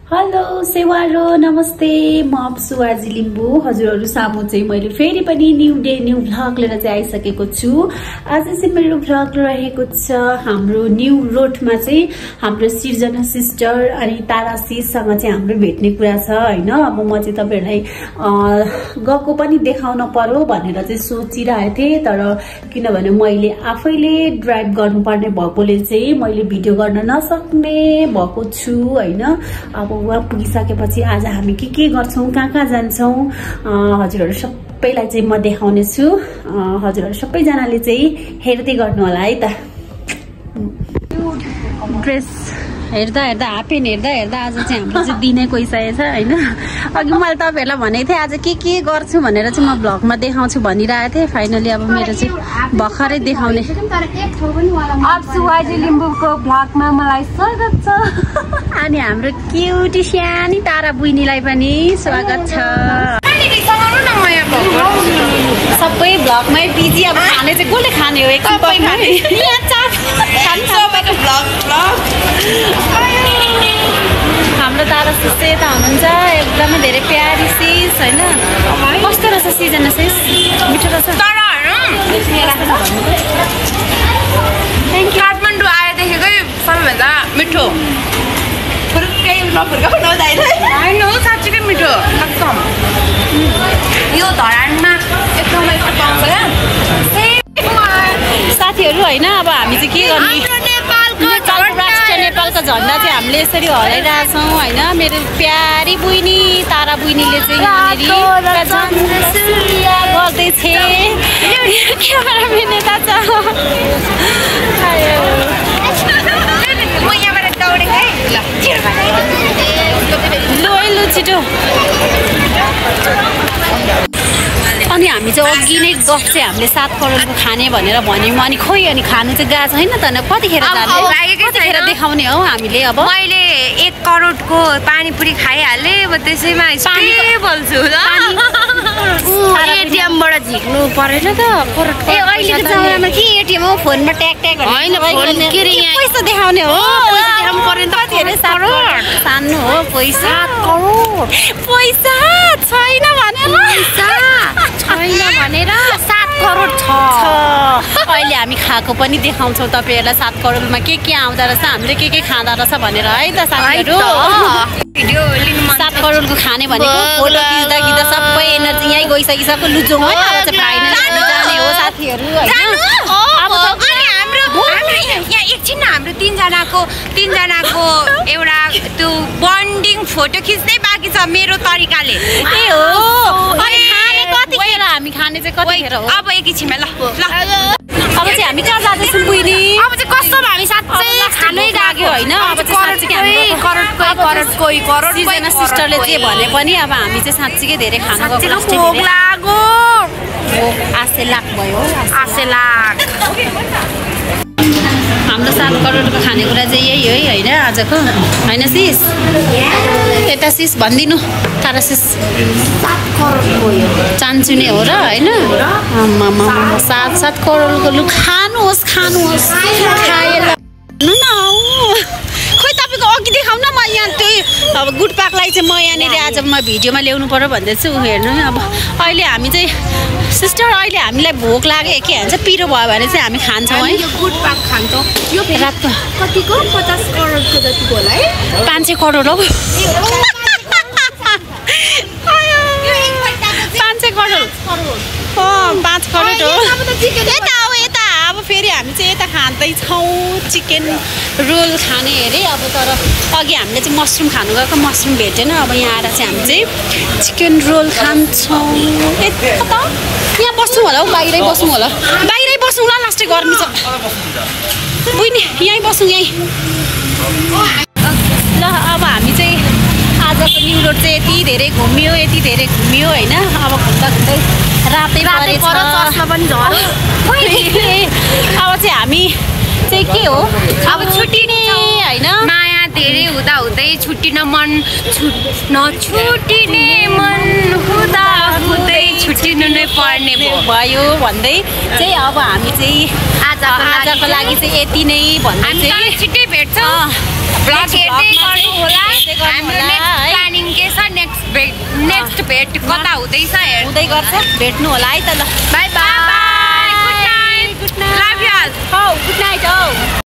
Hello सेवारो नमस्ते म अप्सु आजी लिम्बू हजुरहरु सामु चाहिँ मैले फेरि पनि न्यू डे न्यू भ्लग लिएर चाहिँ आइसकेको छु। आज चाहिँ मेरो भ्लग रहेको छ हाम्रो न्यू रोडमा चाहिँ हाम्रो सिर्जना सिस्टर अनि तारा सिससँग चाहिँ हाम्रो भेट्ने कुरा छ हैन। अब म चाहिँ तपाईहरुलाई गएको पनि देखाउन पर्यो भनेर चाहिँ सोचिरहेको थिए, तर किनभने मैले आफैले ड्राइभ गर्नुपर्ने भएकोले चाहिँ मैले भिडियो गर्न नसक्ने भएको छु हैन। अब वहाँ पुगिसकेपछि आज हामी के गर्छौं, कहाँ जान्छौं हजुरहरु सबैलाई चाहिँ म देखाउने छु। हजुरहरु सबैजनाले चाहिँ हेर्दै गर्नु होला है त। ड्रेस हेर्दा हाफ प्यान्ट हेर्दा आज चाहिँ हाम्रो चाहिँ दिनै गइसकेछ हैन। अघि मैले तपाईहरुलाई भनेको थिएँ आज के गर्छु भनेर चाहिँ म भ्लगमा देखाउँछु भनिरहेको थिएँ। फाइनली अब मेरो चाहिँ भर्खरै देखाउने। अप्सु आजी लिम्बूको भ्लगमा मलाई स्वागत छ। अनि हाम्रो क्युटी सानी तारा बुइनीलाई पनि स्वागत छ। सबै भ्लगमै बिजी। अब खाने चाहिँ कसले खाने हो एकछिन खाने यहाँ चाट खान्छ सबैको भ्लग। हाम्रो तारा सिस्टर यता हुनुहुन्छ, एकदमै धेरै प्यारी सिस हैन। कस्तो रहेछ सिजना सिस? मिठो रहेछ। काठमाडौँ आएदेखिकै सबैभन्दा मिठो। होइन साँच्चीकै मिठो एकदम। यो धरानमा एकदमै पाउँछ साथीहरु हैन। अब हामी चाहिँ के गर्ने, नेपालको झन्डा चाहिँ हामीले यसरी हराइरहेछौँ हैन। मेरो प्यारी बुइनी तारा बुइनीले चाहिँ गर्दैछ। क्यामेराम्यान यता छ। म यहाँबाट दौडेको है। लु छिटो। अनि हामी चाहिँ अघि नै गफ चाहिँ हामीले 7 करोडको खाने भनेर भन्यौँ। अनि खोइ अनि खानु चाहिँ गएको छैन त। कतिखेर जाने, कतिखेर देखाउने हो हामीले? अब मैले 1 करोडको पानीपुरी खाइहालेँ। अब त्यसैमा पानी बोल्छु ल। एटिएमबाट झिक्नु परेन त करोडको। ए अहिलेको जमानामा के एटिएम हो? फोनमा ट्याग होइन फोन के रे यहाँ पैसा देखाउने हो। पैसा देखाउनु पर्यो त। कति अरे 7 करोड सान्नु हो पैसा। 7 करोड पैसा छैन भनेर 7 करोड छ। अहिले हामी खाएको पनि देखाउँछौँ तपाईहरुलाई। 7 करोडमा के आउँदा रहेछ, हामीले के खाँदा रहेछ भनेर है त साथीहरु। भिडियो लिनु मन 7 करोडको खाने भनेको फोटो खिच्दा सबै एनर्जी यही गइसकिसक्यो। लुजौँ है। अब चाहिँ फाइनली जाने हो साथीहरु हैन। अब अनि हाम्रो यहाँ एकछिन हाम्रो तीनजनाको एउटा त्यो बन्डिङ फोटो खिच्नै बाँकी छ मेरो तरिकाले। ए हो। अनि खाने कतिखेर? हामी खाने चाहिँ कतिखेर हो? अब एकैछिनमा ल। अब चाहिँ हामी कहाँ जाँदैछौँ बुइनी? अब चाहिँ कस्तो हामी साँच्चै खानै लाग्यो हैन। अब चाहिँ साँच्चै करोड सिजना सिस्टरले जे भने पनि अब हामी चाहिँ साँच्चीकै धेरै खान गएको। भोक लाग्यो। आसे लाख भयो। आसे लाख। हाम्रो 7 करोडको खानेकुरा चाहिँ यही हो हैन आजको हैन सिस? यता सिस भनिदिनु। तारा सिस 7 करोडको यो चान्चु नै हो र हैन? 7 करोडको। लु खानुहोस् खाएर खोइ तपाईको अघि देखाउन। म यहाँ त्यही अब गुड पाकलाई चाहिँ म यहाँनिर आज म भिडियोमा ल्याउनु पर्यो भन्दैछु। हेर्नु अब अहिले हामी चाहिँ सिस्टर अहिले हामीलाई भोक लाग्यो के भन्छ पिरो भयो भने चाहिँ हामी खान्छौँ है। यो गुड पाक खान्छौँ। यो रातको कतिको 50 करोडको जतिको होला है। 500 करोड हो। 500 करोड 5 करोड हो। यता अब फेरि हामी चाहिँ यता खाँदैछौँ चिकन रोल खाने अरे। अब तर अघि हामीले चाहिँ मसरुम खानु गएको, मसरुम भेटेन। अब यहाँ आएर चाहिँ हामी चाहिँ चिकन रोल खान्छौँ। यहाँ बस्छौँ होला हौ, बाहिरै बस्छौँ होला। बाहिरै बस्छौँ ल, लास्टै गर्मी छ। बुइनी यहीँ बस्छौँ यहीँ ल। अब हामी चाहिँ आजको न्यू रोड चाहिँ यति धेरै घुमियो हैन। अब घुम्दै रातै परेछ। अब चाहिँ हामी चाहिँ के हो अब छुट्टिने हैन। माया धेरै हुँदै छुट्टिने मन हुँदै छुट्टिनु नै पर्ने भयो भन्दै चाहिँ अब हामी चाहिँ आजको लागि चाहिँ यति नै भन्दै चाहिँ छिट्टै भेट्छौँ। ब्लग हेर्दै गर्नु होला। हाम्रो नेक्स्ट भेट कता हुँदैछ हेर हुँदै गर्छ भेट्नु होला है त ल बाई बाई